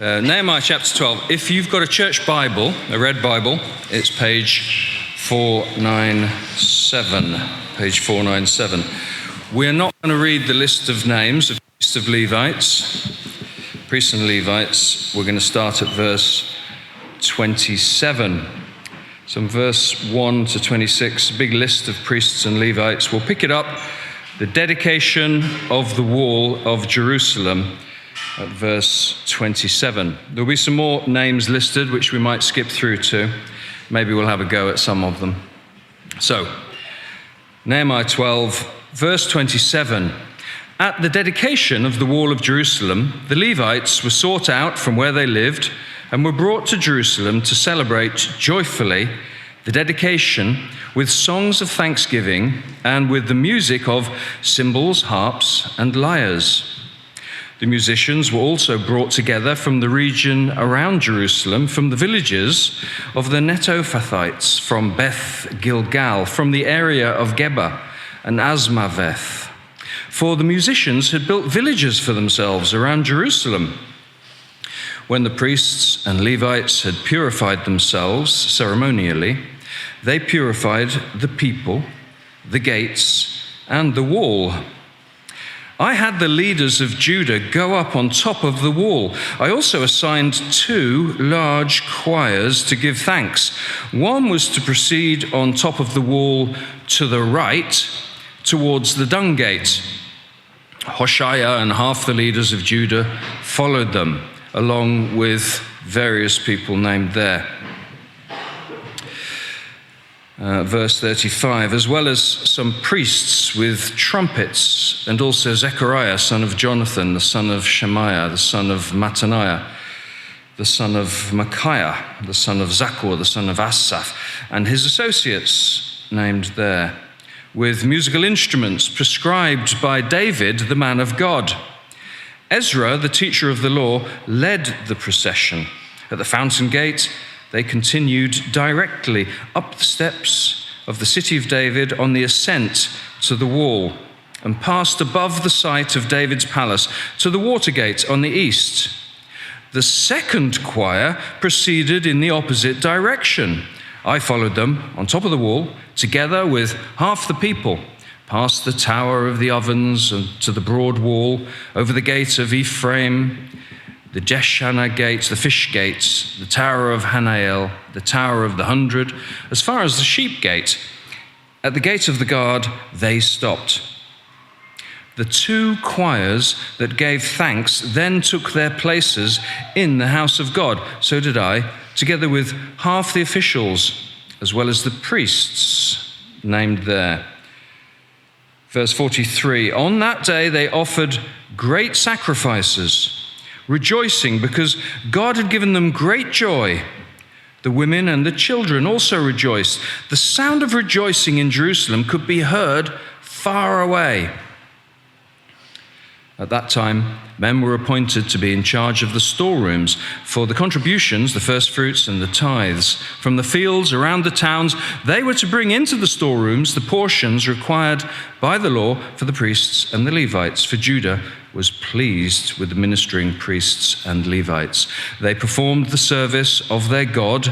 Nehemiah chapter 12. If you've got a church Bible, a red Bible, it's page 497. Page 497. We're not going to read the list of names of priests and Levites. We're going to start at verse 27. So from verse 1 to 26, a big list of priests and Levites. We'll pick it up, the dedication of the wall of Jerusalem, at verse 27. There'll be some more names listed, which we might skip through to. Maybe we'll have a go at some of them. So, Nehemiah 12, verse 27. At the dedication of the wall of Jerusalem, the Levites were sought out from where they lived and were brought to Jerusalem to celebrate joyfully the dedication with songs of thanksgiving and with the music of cymbals, harps, and lyres. The musicians were also brought together from the region around Jerusalem, from the villages of the Netophathites, from Beth Gilgal, from the area of Geba and Asmaveth. For the musicians had built villages for themselves around Jerusalem. When the priests and Levites had purified themselves ceremonially, they purified the people, the gates, and the wall. I had the leaders of Judah go up on top of the wall. I also assigned 2 large choirs to give thanks. One was to proceed on top of the wall to the right, towards the dung gate. Hoshea and half the leaders of Judah followed them, along with various people named there. Verse 35, as well as some priests with trumpets, and also Zechariah, son of Jonathan, the son of Shemaiah, the son of Mattaniah, the son of Micaiah, the son of Zakkur, the son of Asaph, and his associates named there, with musical instruments prescribed by David, the man of God. Ezra, the teacher of the law, led the procession. At the fountain gate, they continued directly up the steps of the city of David on the ascent to the wall and passed above the site of David's palace to the water gate on the east. The second choir proceeded in the opposite direction. I followed them on top of the wall, together with half the people, past the tower of the ovens and to the broad wall, over the gate of Ephraim, the Jeshanah gates, the fish gates, the tower of Hanael, the tower of the 100, as far as the sheep gate. At the gate of the guard, they stopped. The 2 choirs that gave thanks then took their places in the house of God. So did I, together with half the officials, as well as the priests named there. Verse 43, on that day they offered great sacrifices, rejoicing because God had given them great joy. The women and the children also rejoiced. The sound of rejoicing in Jerusalem could be heard far away. At that time, men were appointed to be in charge of the storerooms for the contributions, the first fruits and the tithes. From the fields around the towns, they were to bring into the storerooms the portions required by the law for the priests and the Levites, for Judah was pleased with the ministering priests and Levites. They performed the service of their God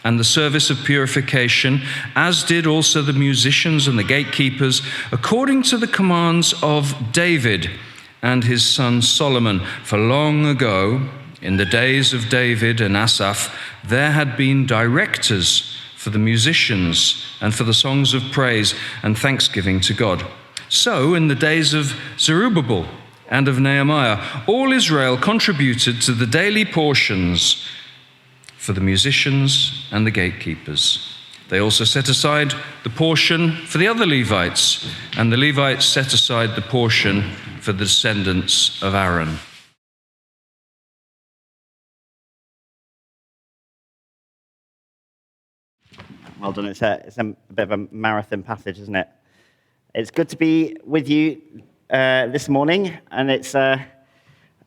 and the service of purification, as did also the musicians and the gatekeepers, according to the commands of David and his son Solomon. For long ago, in the days of David and Asaph, there had been directors for the musicians and for the songs of praise and thanksgiving to God. So in the days of Zerubbabel and of Nehemiah, all Israel contributed to the daily portions for the musicians and the gatekeepers. They also set aside the portion for the other Levites, and the Levites set aside the portion for the descendants of Aaron. Well done. It's a bit of a marathon passage, isn't it? It's good to be with you this morning, and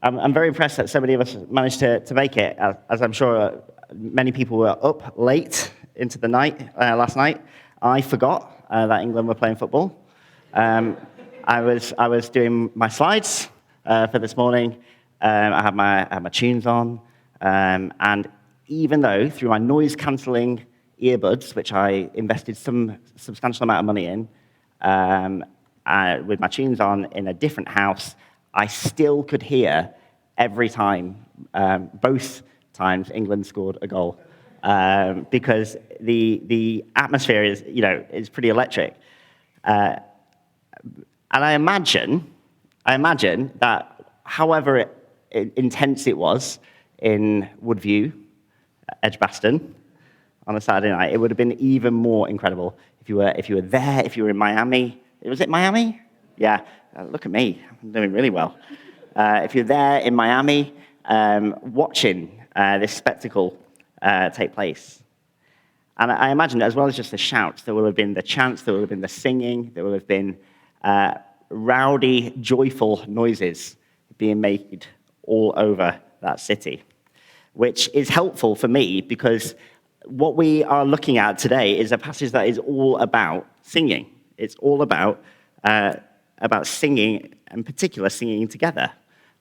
I'm very impressed that so many of us managed to make it, as I'm sure many people were up late into the night last night. I forgot that England were playing football. I was doing my slides for this morning. I had my tunes on, And even though through my noise-cancelling earbuds, which I invested some substantial amount of money in, with my tunes on in a different house, I still could hear every time, both times England scored a goal, because the atmosphere is pretty electric. And I imagine that however intense it was in Woodview, Edgbaston, on a Saturday night, it would have been even more incredible if you were there, if you were in Miami. Was it Miami? Yeah. Look at me. I'm doing really well. If you're there in Miami, watching this spectacle take place. And I imagine that as well as just the shouts, there will have been the chants, there will have been the singing, there will have been rowdy, joyful noises being made all over that city, which is helpful for me because what we are looking at today is a passage that is all about singing. It's all about singing, in particular, singing together.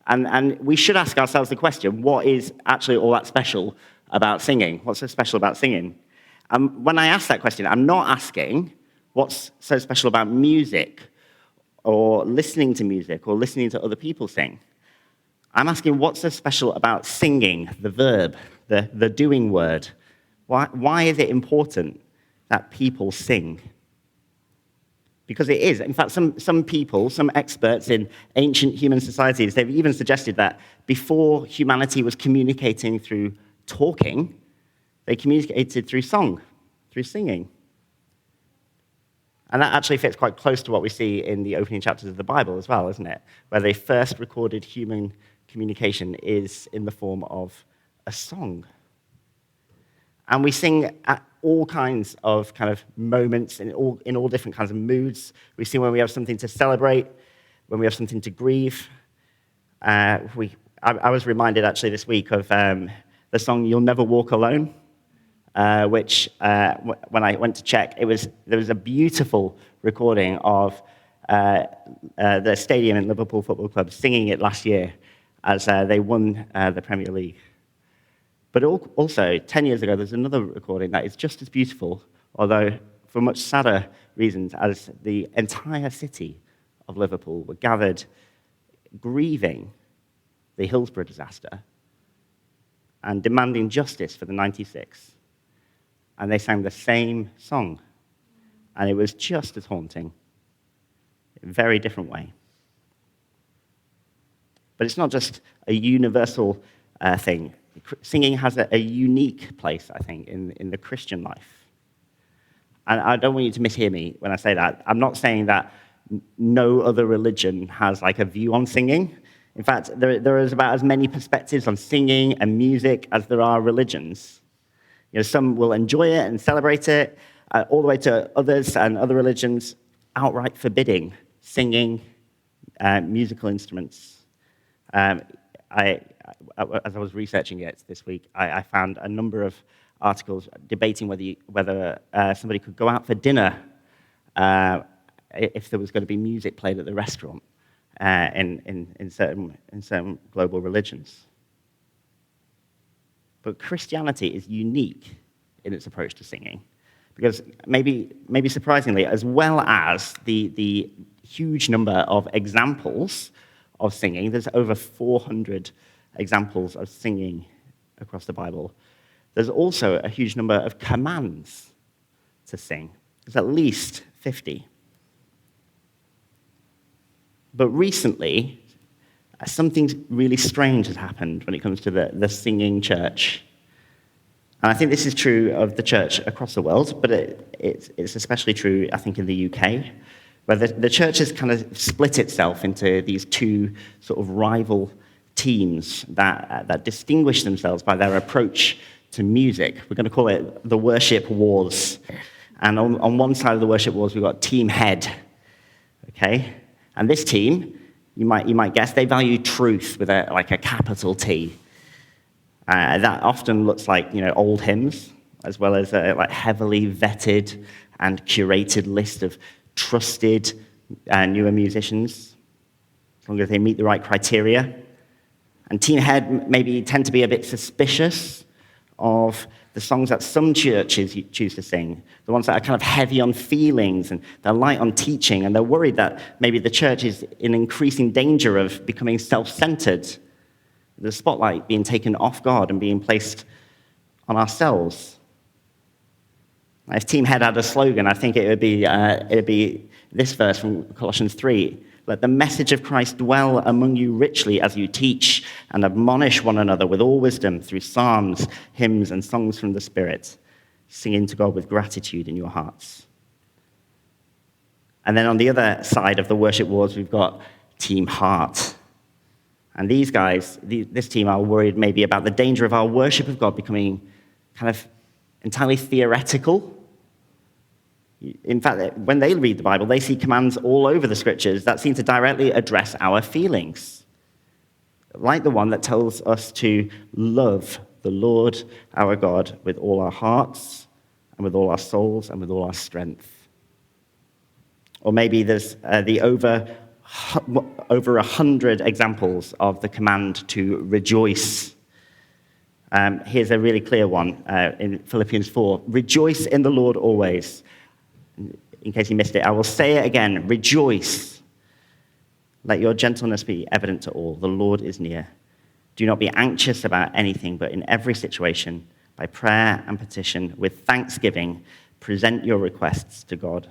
And we should ask ourselves the question, what is actually all that special about singing? What's so special about singing? When I ask that question, I'm not asking what's so special about music or listening to music or listening to other people sing. I'm asking what's so special about singing, the verb, the doing word. Why is it important that people sing? Because it is. In fact, some people, some experts in ancient human societies, they've even suggested that before humanity was communicating through talking, they communicated through song, through singing. And that actually fits quite close to what we see in the opening chapters of the Bible as well, isn't it? Where the first recorded human communication is in the form of a song. And we sing at all kinds of kind of moments, in all different kinds of moods. We sing when we have something to celebrate, when we have something to grieve. I was reminded actually this week of the song "You'll Never Walk Alone," which when I went to check, there was a beautiful recording of the stadium in Liverpool Football Club singing it last year as they won the Premier League. But also, 10 years ago, there's another recording that is just as beautiful, although for much sadder reasons, as the entire city of Liverpool were gathered grieving the Hillsborough disaster and demanding justice for the 96. And they sang the same song. And it was just as haunting, in a very different way. But it's not just a universal thing. Singing has a unique place, I think, in the Christian life. And I don't want you to mishear me when I say that. I'm not saying that no other religion has like a view on singing. In fact, there is about as many perspectives on singing and music as there are religions. Some will enjoy it and celebrate it, all the way to others and other religions outright forbidding singing, musical instruments. As I was researching it this week, I found a number of articles debating whether somebody could go out for dinner if there was going to be music played at the restaurant in certain global religions. But Christianity is unique in its approach to singing, because maybe surprisingly, as well as the huge number of examples of singing, there's over 400 examples of singing across the Bible. There's also a huge number of commands to sing. There's at least 50. But recently, something really strange has happened when it comes to the singing church. And I think this is true of the church across the world, but it's especially true, I think, in the UK, where the church has kind of split itself into these two sort of rival teams that distinguish themselves by their approach to music. We're going to call it the worship wars. And on one side of the worship wars, we've got Team Head. Okay? And this team, you might guess, they value truth with a capital T. That often looks like old hymns, as well as a heavily vetted and curated list of trusted newer musicians, as long as they meet the right criteria. And team head maybe tend to be a bit suspicious of the songs that some churches choose to sing, the ones that are kind of heavy on feelings and they're light on teaching, and they're worried that maybe the church is in increasing danger of becoming self-centered, the spotlight being taken off God and being placed on ourselves. If Team Head had a slogan, I think it would be this verse from Colossians 3. Let the message of Christ dwell among you richly as you teach and admonish one another with all wisdom through psalms, hymns, and songs from the Spirit, singing to God with gratitude in your hearts. And then on the other side of the worship wars, we've got Team Heart. And these guys, this team, are worried maybe about the danger of our worship of God becoming kind of entirely theoretical. In fact, when they read the Bible, they see commands all over the scriptures that seem to directly address our feelings, like the one that tells us to love the Lord our God with all our hearts and with all our souls and with all our strength. Or maybe there's the over 100 examples of the command to rejoice. Here's a really clear one in Philippians 4. Rejoice in the Lord always. In case you missed it, I will say it again. Rejoice. Let your gentleness be evident to all. The Lord is near. Do not be anxious about anything, but in every situation, by prayer and petition, with thanksgiving, present your requests to God.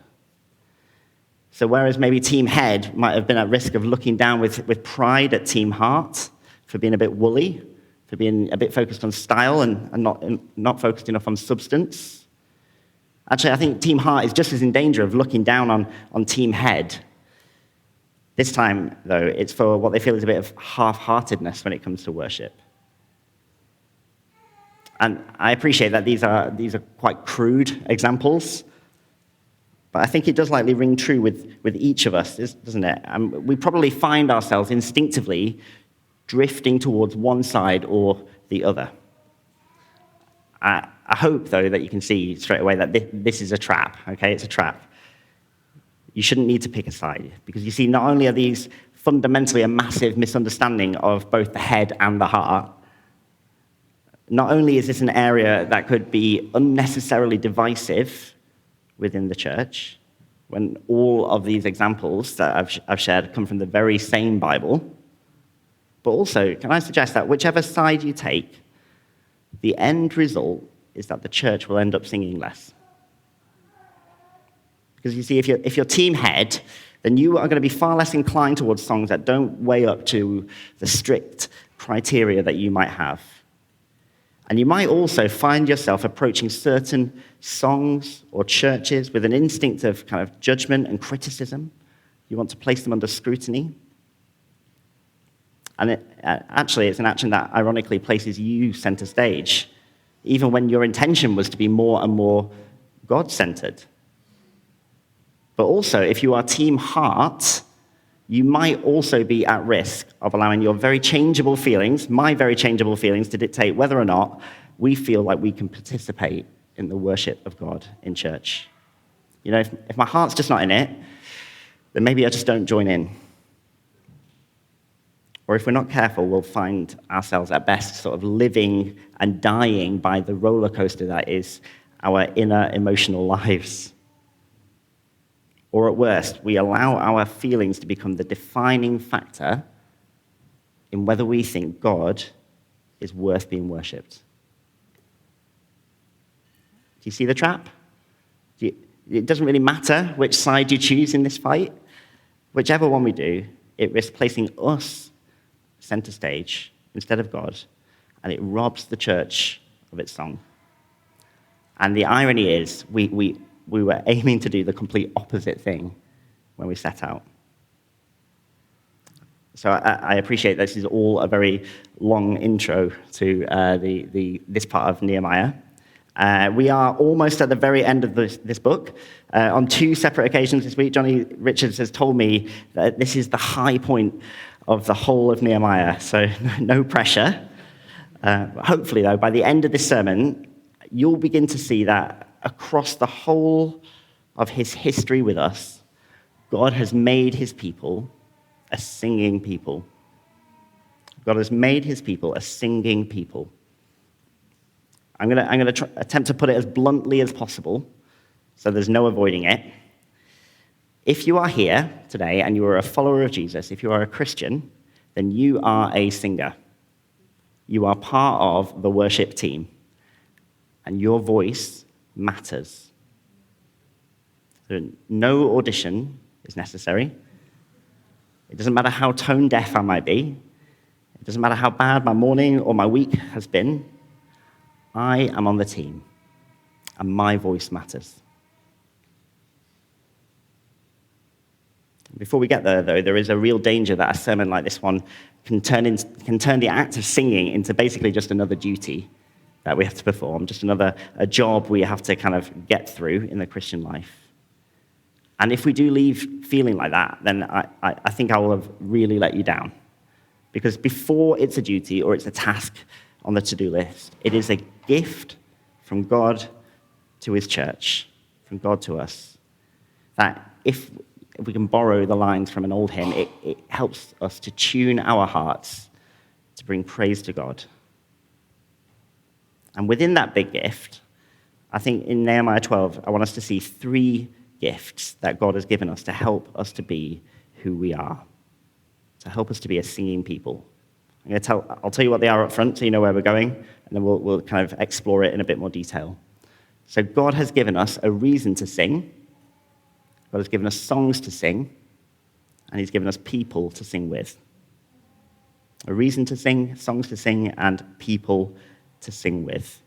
So whereas maybe Team Head might have been at risk of looking down with pride at Team Heart for being a bit woolly, for being a bit focused on style and not focused enough on substance, actually, I think Team Heart is just as in danger of looking down on Team Head. This time, though, it's for what they feel is a bit of half-heartedness when it comes to worship. And I appreciate that these are quite crude examples, but I think it does likely ring true with each of us, doesn't it? We probably find ourselves instinctively drifting towards one side or the other. I hope, though, that you can see straight away that this is a trap, okay? It's a trap. You shouldn't need to pick a side, because you see, not only are these fundamentally a massive misunderstanding of both the head and the heart, not only is this an area that could be unnecessarily divisive within the church, when all of these examples that I've shared come from the very same Bible, but also, can I suggest that whichever side you take, the end result is that the church will end up singing less. Because you see, if you're Team Head, then you are going to be far less inclined towards songs that don't weigh up to the strict criteria that you might have. And you might also find yourself approaching certain songs or churches with an instinct of kind of judgment and criticism. You want to place them under scrutiny. And actually, it's an action that ironically places you center stage, even when your intention was to be more and more God-centered. But also, if you are Team Heart, you might also be at risk of allowing your very changeable feelings, my very changeable feelings, to dictate whether or not we feel like we can participate in the worship of God in church. You know, if my heart's just not in it, then maybe I just don't join in. Or if we're not careful, we'll find ourselves at best sort of living and dying by the roller coaster that is our inner emotional lives. Or at worst, we allow our feelings to become the defining factor in whether we think God is worth being worshipped. Do you see the trap? It doesn't really matter which side you choose in this fight. Whichever one we do, it risks placing us center stage instead of God, and it robs the church of its song. And the irony is, we were aiming to do the complete opposite thing when we set out. So I appreciate this is all a very long intro to this part of Nehemiah. We are almost at the very end of this book. On two separate occasions this week, Johnny Richards has told me that this is the high point of the whole of Nehemiah, so no pressure. Hopefully, though, by the end of this sermon, you'll begin to see that across the whole of his history with us, God has made his people a singing people. God has made his people a singing people. I'm going to attempt to put it as bluntly as possible, so there's no avoiding it. If you are here today and you are a follower of Jesus, if you are a Christian, then you are a singer. You are part of the worship team, and your voice matters. So no audition is necessary. It doesn't matter how tone deaf I might be. It doesn't matter how bad my morning or my week has been. I am on the team, and my voice matters. Before we get there, though, there is a real danger that a sermon like this one can turn the act of singing into basically just another duty that we have to perform, just a job we have to kind of get through in the Christian life. And if we do leave feeling like that, then I think I will have really let you down. Because before it's a duty or it's a task on the to-do list, it is a gift from God to his church, from God to us, that if we can borrow the lines from an old hymn, it helps us to tune our hearts to bring praise to God. And within that big gift, I think in Nehemiah 12, I want us to see 3 gifts that God has given us to help us to be who we are, to help us to be a singing people. I'll tell you what they are up front so you know where we're going, and then we'll kind of explore it in a bit more detail. So God has given us a reason to sing. God has given us songs to sing, and he's given us people to sing with. A reason to sing, songs to sing, and people to sing with.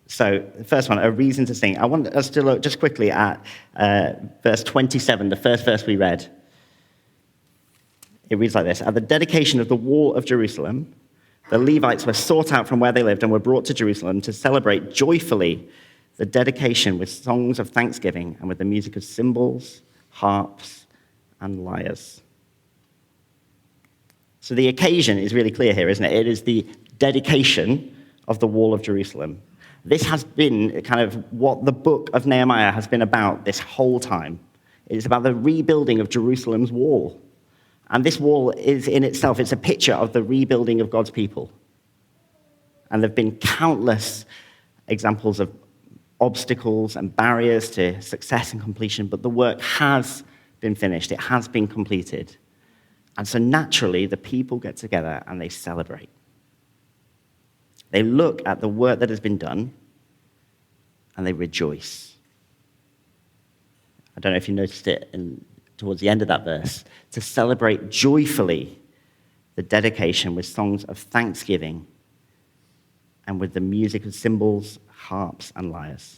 So the first one, a reason to sing. I want us to look just quickly at verse 27, the first verse we read. It reads like this: At the dedication of the wall of Jerusalem, the Levites were sought out from where they lived and were brought to Jerusalem to celebrate joyfully the dedication with songs of thanksgiving and with the music of cymbals, harps, and lyres. So the occasion is really clear here, isn't it? It is the dedication of the wall of Jerusalem. This has been kind of what the book of Nehemiah has been about this whole time. It is about the rebuilding of Jerusalem's wall. And this wall is in itself, it's a picture of the rebuilding of God's people. And there have been countless examples of obstacles and barriers to success and completion, but the work has been finished. It has been completed. And so naturally, the people get together and they celebrate. They look at the work that has been done and they rejoice. I don't know if you noticed it towards the end of that verse. To celebrate joyfully the dedication with songs of thanksgiving and with the music of cymbals, harps, and lyres.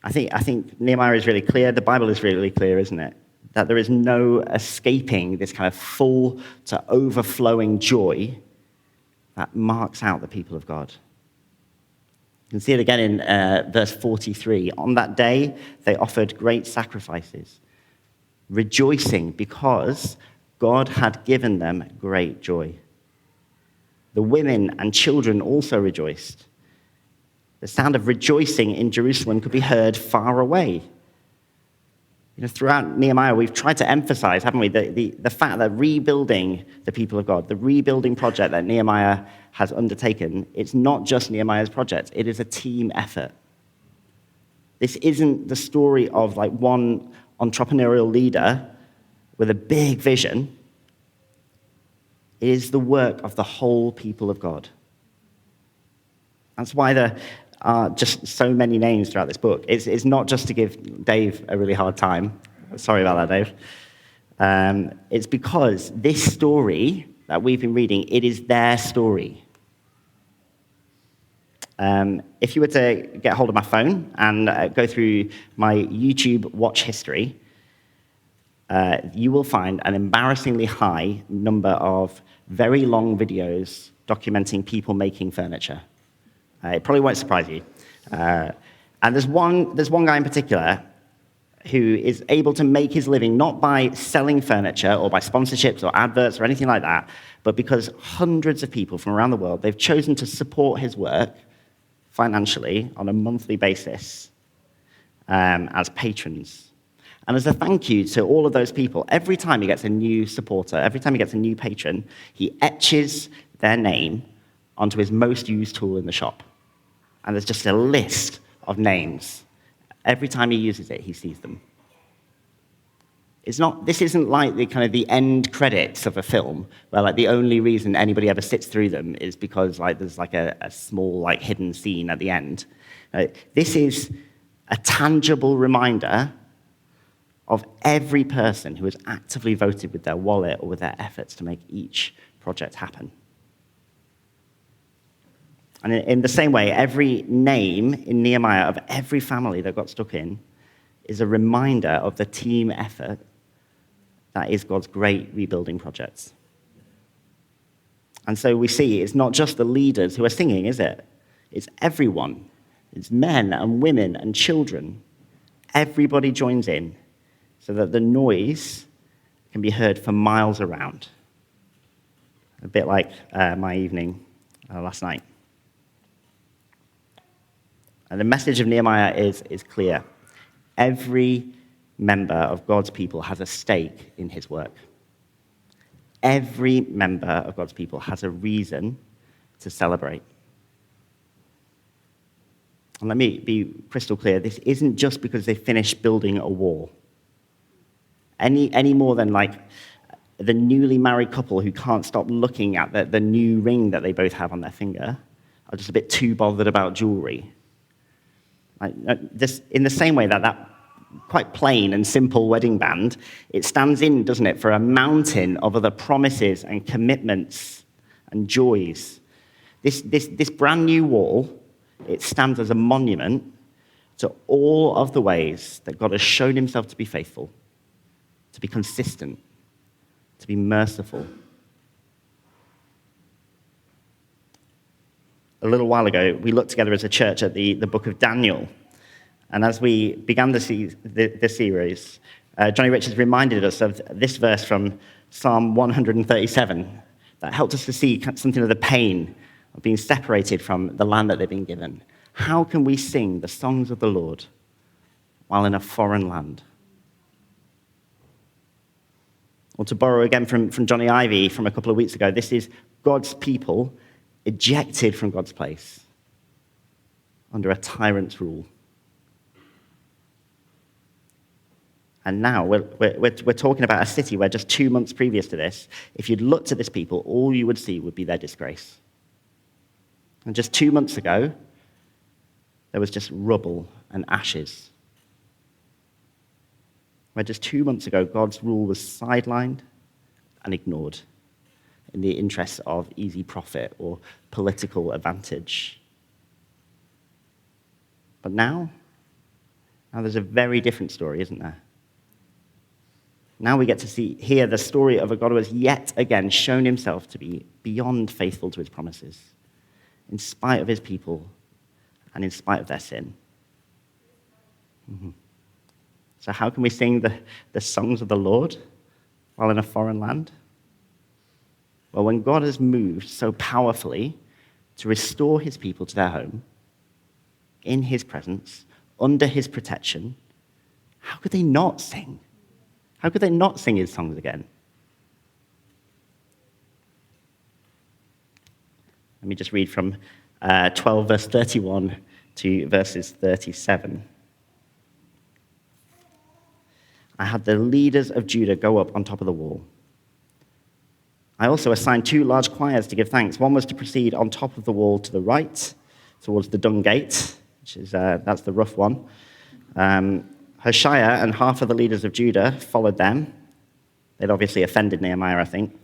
I think Nehemiah is really clear. The Bible is really clear, isn't it? That there is no escaping this kind of full to overflowing joy that marks out the people of God. You can see it again in verse 43. On that day, they offered great sacrifices, rejoicing because God had given them great joy. The women and children also rejoiced. The sound of rejoicing in Jerusalem could be heard far away. You know, throughout Nehemiah, we've tried to emphasize, haven't we, the fact that rebuilding the people of God, the rebuilding project that Nehemiah has undertaken, it's not just Nehemiah's project. It is a team effort. This isn't the story of like one entrepreneurial leader with a big vision. It is the work of the whole people of God. That's why there are just so many names throughout this book. It's not just to give Dave a really hard time. Sorry about that, Dave. It's because this story that we've been reading, it is their story. If you were to get hold of my phone and go through my YouTube watch history, you will find an embarrassingly high number of very long videos documenting people making furniture. It probably won't surprise you. And there's one guy in particular who is able to make his living not by selling furniture or by sponsorships or adverts or anything like that, but because hundreds of people from around the world, they've chosen to support his work financially on a monthly basis as patrons. And as a thank you to all of those people, every time he gets a new supporter, every time he gets a new patron, he etches their name onto his most used tool in the shop. And there's just a list of names. Every time he uses it, he sees them. This isn't like the end credits of a film, where like the only reason anybody ever sits through them is because like there's like a small like hidden scene at the end. This is a tangible reminder of every person who has actively voted with their wallet or with their efforts to make each project happen. And in the same way, every name in Nehemiah of every family that got stuck in is a reminder of the team effort that is God's great rebuilding projects. And so we see it's not just the leaders who are singing, is it? It's everyone. It's men and women and children. Everybody joins in so that the noise can be heard for miles around. A bit like my evening last night. And the message of Nehemiah is clear. Every member of God's people has a stake in his work. Every member of God's people has a reason to celebrate. And let me be crystal clear, this isn't just because they finished building a wall. Any more than like the newly married couple who can't stop looking at the new ring that they both have on their finger are just a bit too bothered about jewelry. In the same way that quite plain and simple wedding band, it stands in, doesn't it, for a mountain of other promises and commitments and joys. This brand new wall, it stands as a monument to all of the ways that God has shown himself to be faithful, to be consistent, to be merciful. A little while ago, we looked together as a church at the book of Daniel. And as we began the series, Johnny Richards reminded us of this verse from Psalm 137 that helped us to see something of the pain of being separated from the land that they've been given. How can we sing the songs of the Lord while in a foreign land? Or to borrow again from Johnny Ivy from a couple of weeks ago, this is God's people ejected from God's place under a tyrant's rule. And now we're talking about a city where just 2 months previous to this, if you'd looked at this people, all you would see would be their disgrace. And just 2 months ago, there was just rubble and ashes. Where just 2 months ago, God's rule was sidelined and ignored in the interests of easy profit or political advantage. But now there's a very different story, isn't there? Now we get to hear the story of a God who has yet again shown himself to be beyond faithful to his promises, in spite of his people and in spite of their sin. Mm-hmm. So how can we sing the songs of the Lord while in a foreign land? Well, when God has moved so powerfully to restore his people to their home, in his presence, under his protection, how could they not sing? How could they not sing his songs again? Let me just read from 12, verse 31 to verses 37. I had the leaders of Judah go up on top of the wall. I also assigned 2 large choirs to give thanks. One was to proceed on top of the wall to the right, towards the dung gate, which is that's the rough one. Hoshea and half of the leaders of Judah followed them. They'd obviously offended Nehemiah, I think,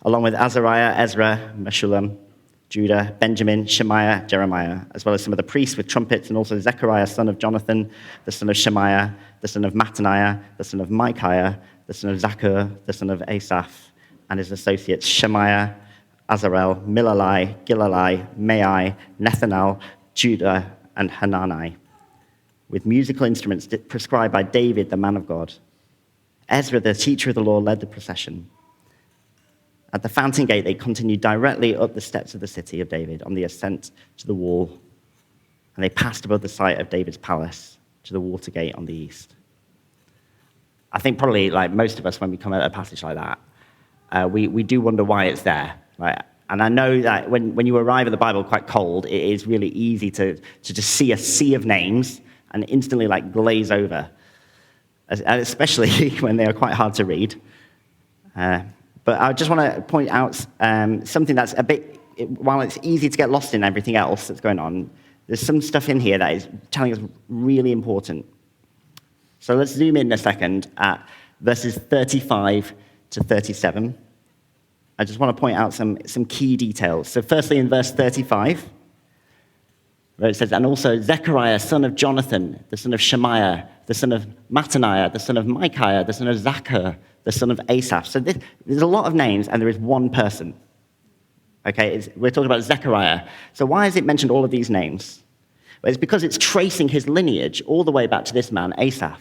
along with Azariah, Ezra, Meshullam, Judah, Benjamin, Shemaiah, Jeremiah, as well as some of the priests with trumpets, and also Zechariah, son of Jonathan, the son of Shemaiah, the son of Mattaniah, the son of Micaiah, the son of Zaccur, the son of Asaph, and his associates Shemaiah, Azarel, Milalai, Gilalai, Maai, Nethanel, Judah, and Hanani, with musical instruments prescribed by David, the man of God. Ezra, the teacher of the law, led the procession. At the fountain gate, they continued directly up the steps of the city of David on the ascent to the wall, and they passed above the site of David's palace to the water gate on the east. I think probably like most of us, when we come at a passage like that, we do wonder why it's there. Right? And I know that when you arrive at the Bible quite cold, it is really easy to just see a sea of names and instantly like glaze over, especially when they are quite hard to read. But I just want to point out something that's a bit, while it's easy to get lost in everything else that's going on, there's some stuff in here that is telling us really important. So let's zoom in a second at verses 35 to 37. I just want to point out some key details. So firstly, in verse 35, where it says, and also Zechariah, son of Jonathan, the son of Shemaiah, the son of Mattaniah, the son of Micaiah, the son of Zachar, the son of Asaph. So there's a lot of names, and there is one person. Okay, we're talking about Zechariah. So why is it mentioned all of these names? Well, it's because it's tracing his lineage all the way back to this man, Asaph.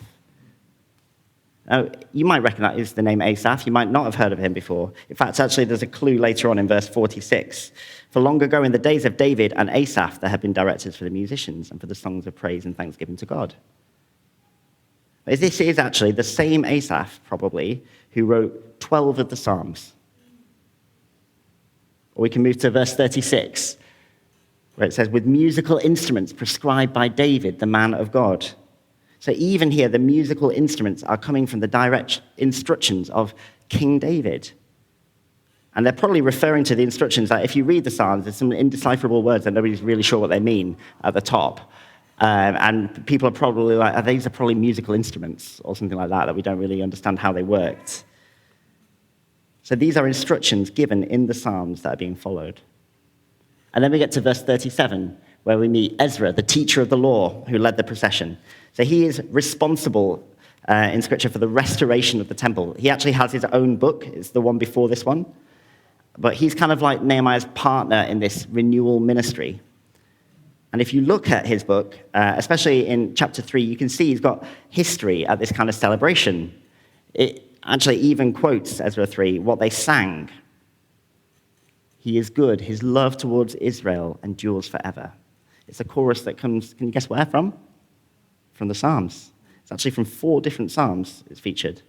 Now, you might recognize the name Asaph. You might not have heard of him before. In fact, actually, there's a clue later on in verse 46. For long ago, in the days of David and Asaph, there have been directors for the musicians and for the songs of praise and thanksgiving to God. But this is actually the same Asaph, probably, who wrote 12 of the Psalms. Or we can move to verse 36, where it says, with musical instruments prescribed by David, the man of God. So even here, the musical instruments are coming from the direct instructions of King David. And they're probably referring to the instructions that if you read the Psalms, there's some indecipherable words that nobody's really sure what they mean at the top. And people are probably like, these are probably musical instruments or something like that we don't really understand how they worked. So these are instructions given in the Psalms that are being followed. And then we get to verse 37, where we meet Ezra, the teacher of the law, who led the procession. So he is responsible in Scripture for the restoration of the temple. He actually has his own book. It's the one before this one. But he's kind of like Nehemiah's partner in this renewal ministry. And if you look at his book, especially in chapter 3, you can see he's got history at this kind of celebration. It actually even quotes Ezra 3, what they sang. He is good. His love towards Israel endures forever. It's a chorus that comes, can you guess where from? From the Psalms. It's actually from 4 different Psalms it's featured.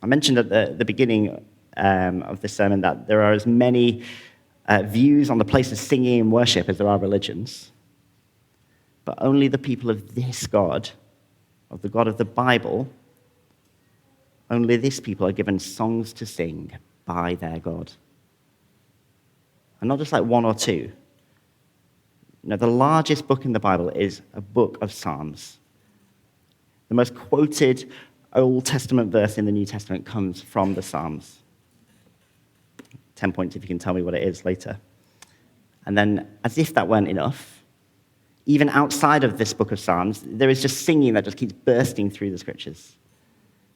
I mentioned at the beginning of this sermon that there are as many views on the place of singing and worship as there are religions. But only the people of this God, of the God of the Bible, only this people are given songs to sing by their God. And not just like 1 or 2. The largest book in the Bible is a book of Psalms. The most quoted Old Testament verse in the New Testament comes from the Psalms. 10 points if you can tell me what it is later. And then, as if that weren't enough, even outside of this book of Psalms, there is just singing that just keeps bursting through the Scriptures.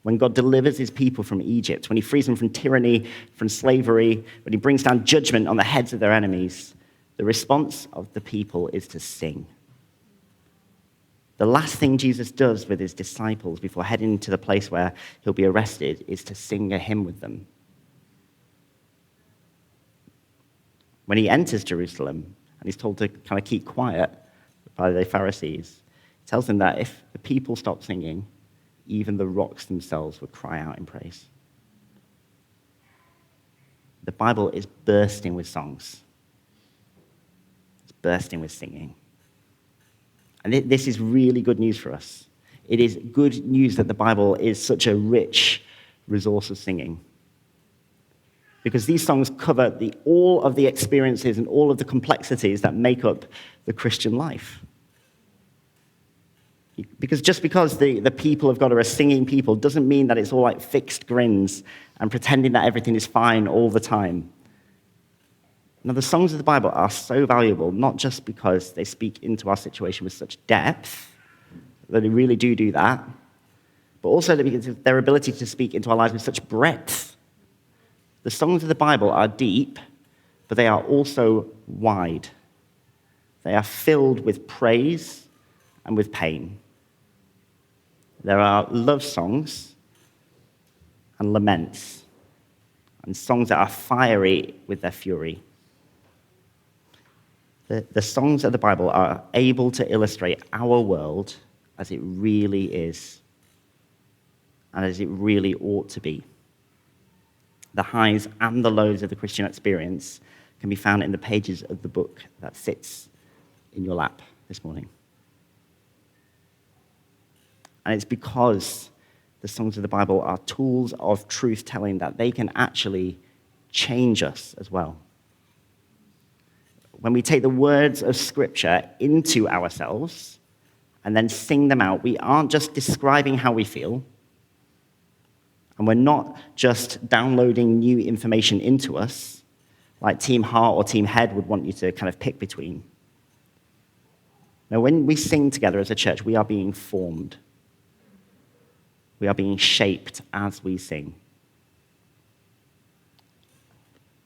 When God delivers his people from Egypt, when he frees them from tyranny, from slavery, when he brings down judgment on the heads of their enemies, the response of the people is to sing. The last thing Jesus does with his disciples before heading to the place where he'll be arrested is to sing a hymn with them. When he enters Jerusalem and he's told to kind of keep quiet by the Pharisees, he tells them that if the people stop singing, even the rocks themselves would cry out in praise. The Bible is bursting with songs. It's bursting with singing. And this is really good news for us. It is good news that the Bible is such a rich resource of singing. Because these songs cover all of the experiences and all of the complexities that make up the Christian life. Because just because the people of God are a singing people doesn't mean that it's all like fixed grins and pretending that everything is fine all the time. Now, the songs of the Bible are so valuable, not just because they speak into our situation with such depth, that they really do that, but also because of their ability to speak into our lives with such breadth. The songs of the Bible are deep, but they are also wide. They are filled with praise and with pain. There are love songs and laments, and songs that are fiery with their fury. The songs of the Bible are able to illustrate our world as it really is. and as it really ought to be. The highs and the lows of the Christian experience can be found in the pages of the book that sits in your lap this morning. And it's because the songs of the Bible are tools of truth-telling that they can actually change us as well. When we take the words of Scripture into ourselves and then sing them out, we aren't just describing how we feel, and we're not just downloading new information into us, like Team Heart or Team Head would want you to kind of pick between. No, when we sing together as a church, we are being formed. We are being shaped as we sing.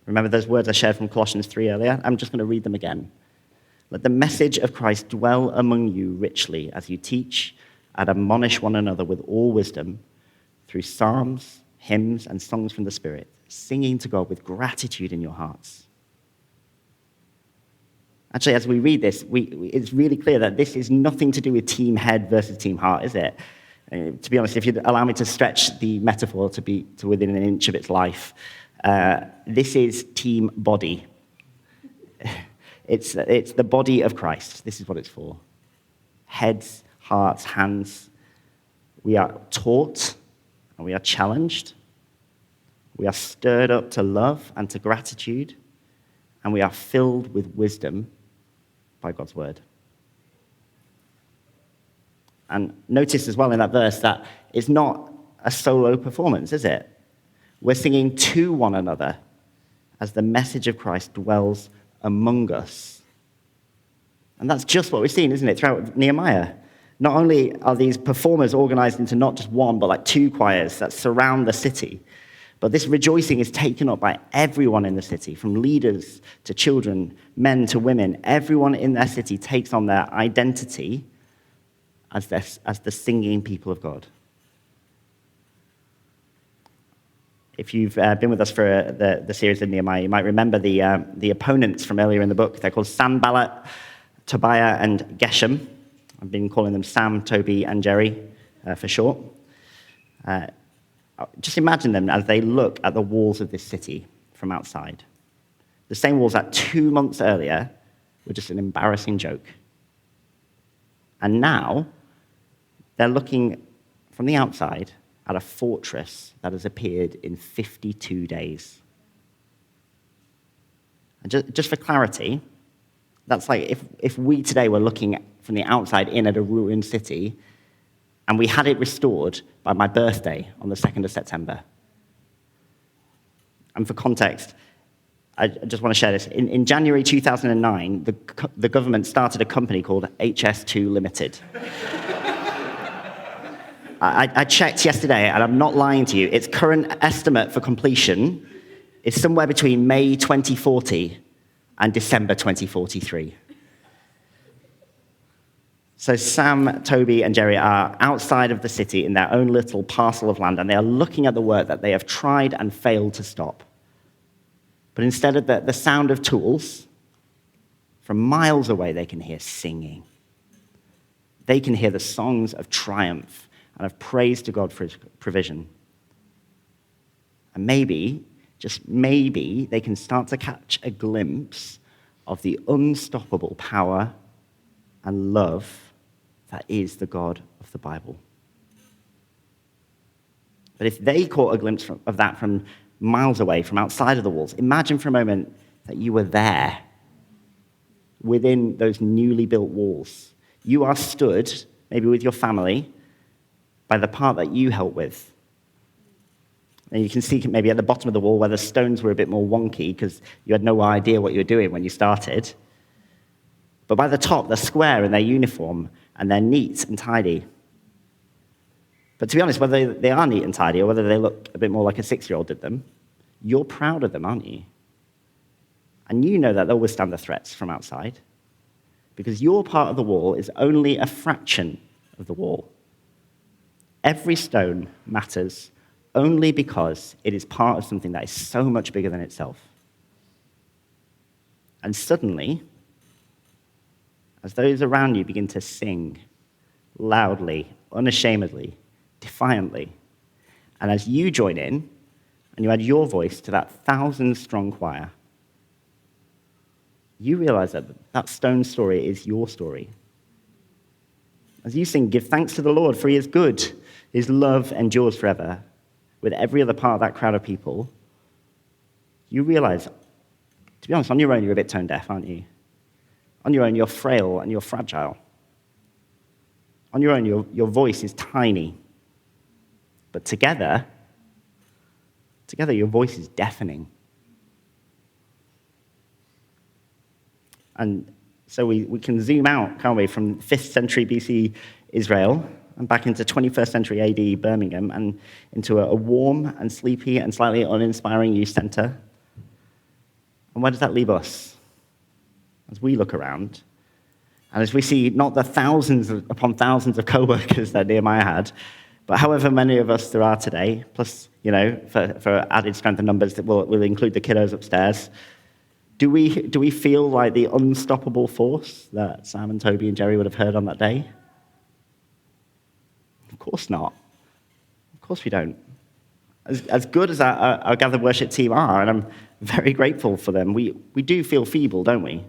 Remember those words I shared from Colossians 3 earlier? I'm just going to read them again. Let the message of Christ dwell among you richly as you teach and admonish one another with all wisdom through psalms, hymns, and songs from the Spirit, singing to God with gratitude in your hearts. Actually, as we read this, it's really clear that this is nothing to do with Team Head versus Team Heart, is it? To be honest, if you'd allow me to stretch the metaphor to within an inch of its life, this is Team Body. It's the body of Christ. This is what it's for. Heads, hearts, hands. We are taught and we are challenged. We are stirred up to love and to gratitude. And we are filled with wisdom by God's word. And notice as well in that verse that it's not a solo performance, is it? We're singing to one another as the message of Christ dwells among us. And that's just what we're seeing, isn't it, throughout Nehemiah? Not only are these performers organized into not just one, but like two choirs that surround the city, but this rejoicing is taken up by everyone in the city, from leaders to children, men to women. Everyone in their city takes on their identity as the singing people of God. If you've been with us for the series of Nehemiah, you might remember the opponents from earlier in the book. They're called Sanballat, Tobiah, and Geshem. I've been calling them Sam, Toby, and Jerry for short. Just imagine them as they look at the walls of this city from outside. The same walls that 2 months earlier were just an embarrassing joke. And now they're looking from the outside at a fortress that has appeared in 52 days. And just for clarity, that's like if we today were looking from the outside in at a ruined city and we had it restored by my birthday on the 2nd of September. And for context, I just want to share this. In January 2009, the government started a company called HS2 Limited. I checked yesterday, and I'm not lying to you. Its current estimate for completion is somewhere between May 2040 and December 2043. So Sam, Toby, and Jerry are outside of the city in their own little parcel of land, and they are looking at the work that they have tried and failed to stop. But instead of the sound of tools, from miles away they can hear singing. They can hear the songs of triumph and of praise to God for his provision. And maybe, just maybe, they can start to catch a glimpse of the unstoppable power and love that is the God of the Bible. But if they caught a glimpse of that from miles away, from outside of the walls, imagine for a moment that you were there, within those newly built walls. You are stood, maybe with your family, by the part that you helped with. And you can see maybe at the bottom of the wall where the stones were a bit more wonky because you had no idea what you were doing when you started. But by the top, they're square in their uniform and they're neat and tidy. But to be honest, whether they are neat and tidy or whether they look a bit more like a 6-year-old did them, you're proud of them, aren't you? And you know that they'll withstand the threats from outside because your part of the wall is only a fraction of the wall. Every stone matters only because it is part of something that is so much bigger than itself. And suddenly, as those around you begin to sing loudly, unashamedly, defiantly, And as you join in, and you add your voice to that 1,000-strong choir, you realize that that stone story is your story. As you sing, "Give thanks to the Lord, for he is good. His love endures forever," with every other part of that crowd of people, you realize, to be honest, on your own, you're a bit tone deaf, aren't you? On your own, you're frail and you're fragile. On your own, your voice is tiny. But together, your voice is deafening. And so we can zoom out, can't we, from 5th century BC Israel and back into 21st century AD Birmingham and into a warm and sleepy and slightly uninspiring youth centre. And where does that leave us? As we look around, and as we see not the thousands upon thousands of co-workers that Nehemiah had, but however many of us there are today, plus, for added strength of numbers, that will include the kiddos upstairs, do we feel like the unstoppable force that Sam and Toby and Jerry would have heard on that day? Of course not. Of course we don't. As good as our gathered worship team are, and I'm very grateful for them, we do feel feeble, don't we?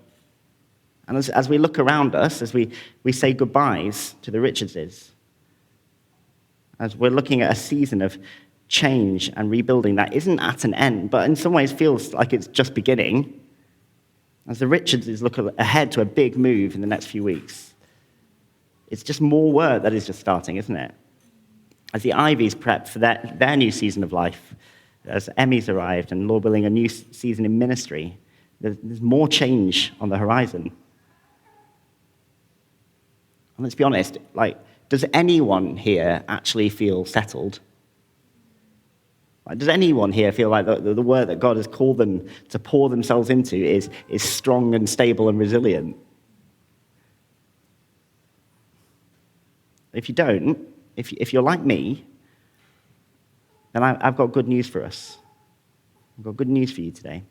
And as we look around us, as we say goodbyes to the Richardses, as we're looking at a season of change and rebuilding that isn't at an end, but in some ways feels like it's just beginning, as the Richardses look ahead to a big move in the next few weeks, it's just more work that is just starting, isn't it? As the Ivies prep for their new season of life, as Emmy's arrived, and Lord willing, a new season in ministry, there's more change on the horizon. And let's be honest, does anyone here actually feel settled? Does anyone here feel like the work that God has called them to pour themselves into is strong and stable and resilient? If you don't, if you're like me, then I've got good news for us. I've got good news for you today.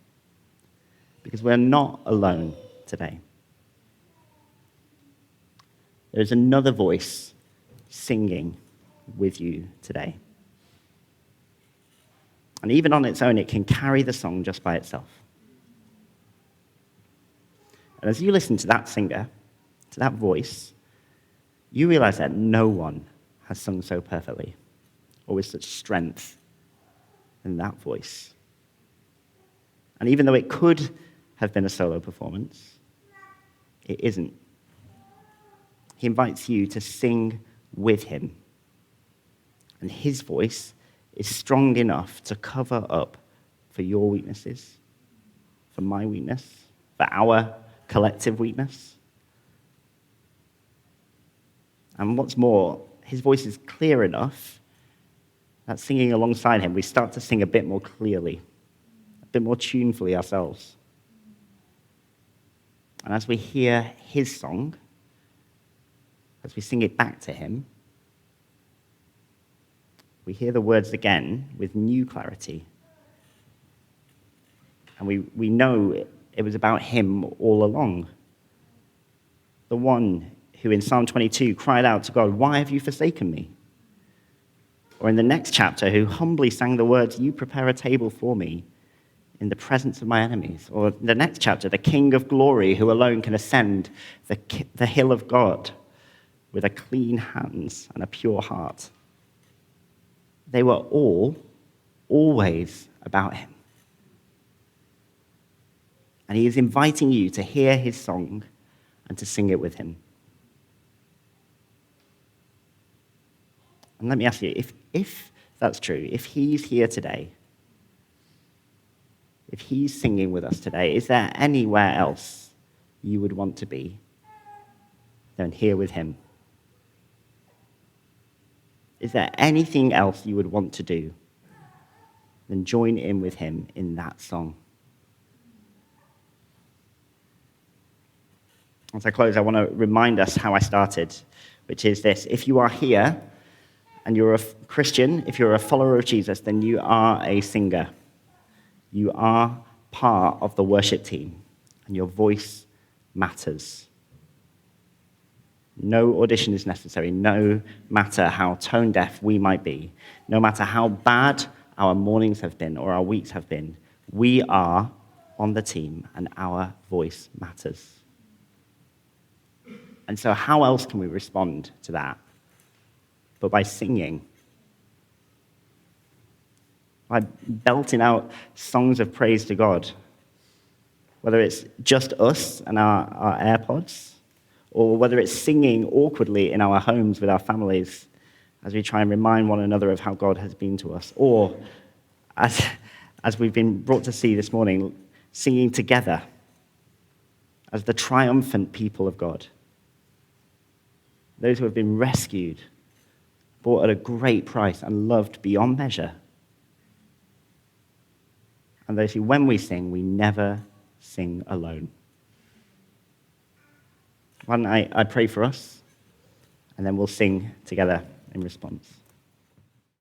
Because we're not alone today. There's another voice singing with you today. And even on its own, it can carry the song just by itself. And as you listen to that singer, to that voice, you realize that no one has sung so perfectly or with such strength than that voice. And even though it could have been a solo performance, it isn't. He invites you to sing with him. And his voice is strong enough to cover up for your weaknesses, for my weakness, for our collective weakness. And what's more, his voice is clear enough that singing alongside him, we start to sing a bit more clearly, a bit more tunefully ourselves. And as we hear his song, as we sing it back to him, we hear the words again with new clarity. And we know it was about him all along. The one who in Psalm 22 cried out to God, "Why have you forsaken me?" Or in the next chapter, who humbly sang the words, "You prepare a table for me in the presence of my enemies." Or in the next chapter, the King of glory who alone can ascend the hill of God with a clean hands and a pure heart. They were all, always about him. And he is inviting you to hear his song and to sing it with him. And let me ask you, if that's true, if he's here today, if he's singing with us today, is there anywhere else you would want to be than here with him? Is there anything else you would want to do than join in with him in that song? As I close, I want to remind us how I started, which is this: if you are here and you're a Christian, if you're a follower of Jesus, then you are a singer. You are part of the worship team, and your voice matters. No audition is necessary, no matter how tone deaf we might be, no matter how bad our mornings have been or our weeks have been. We are on the team, and our voice matters. And so how else can we respond to that? But by singing. By belting out songs of praise to God. Whether it's just us and our AirPods, or whether it's singing awkwardly in our homes with our families as we try and remind one another of how God has been to us. Or, as we've been brought to see this morning, singing together as the triumphant people of God. Those who have been rescued, bought at a great price, and loved beyond measure. And those who, when we sing, we never sing alone. Why don't I pray for us, and then we'll sing together in response.